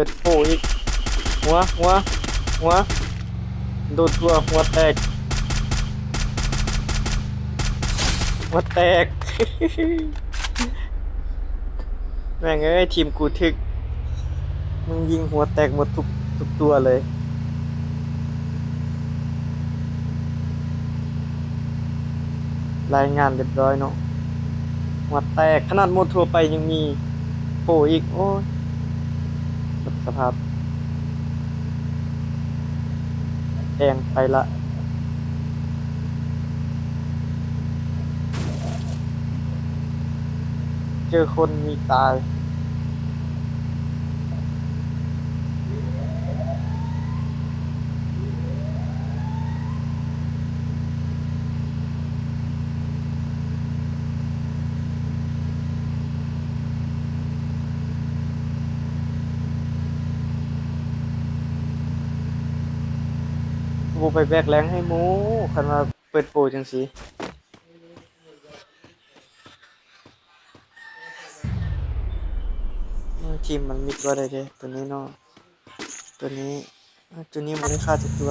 ปิดโปอีกหัวโดนตัวหัวแตกหัวแตก แม่งเอ้ยทีมกูถึกมึงยิงหัวแตกหมดทุกตัวเลยรายงานเรียบร้อยเนาะหัวแตกขนาดหมดทั่วไปยังมีโปอีกโอ้ยหมดสภาพแดงไปละเจอคนมีตายกูไปแบกแรงให้หมูคันว่าเปิดโปจังสิทีมมันมีตัวใดเด้ตัวนี้เนาะตัวนี้มันได้ฆ่าทุกตัว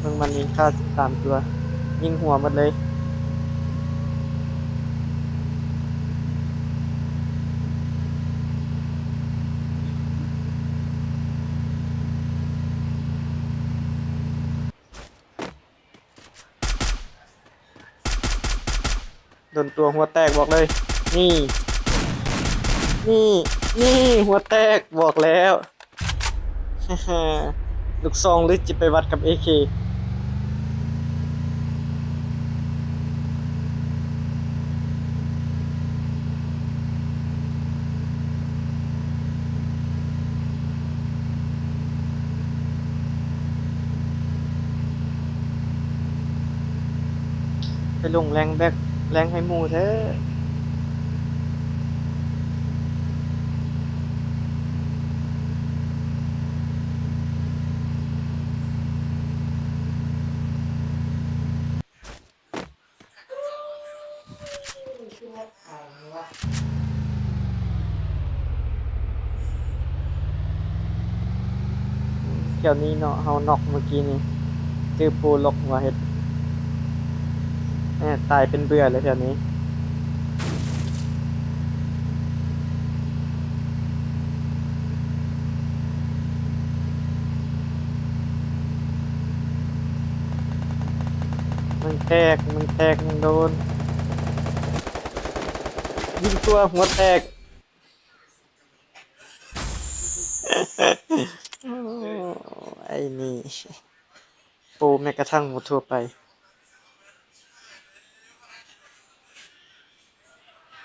มึงมันมีฆ่า3 ตัวยิงหัวหมดเลยโดนตัวหัวแตกบอกเลยนี่นี่นี่หัวแตกบอกแล้ว ลูกซองหรือจะไปวัดกับ AK ไปลงแรงแบกแรงให้หมูเถอะแถวนี้เนาะเฮาน็อกเมื่อกี้นี่เจอโปรล็อกหัวเฮ็ดตายเป็นเบื่อเลยแถวนี้มันแตกมันโดนยิงตัวหัวแตก โอ้ไอ้นี่โปรแม้กระทั่งหมดทั่วไป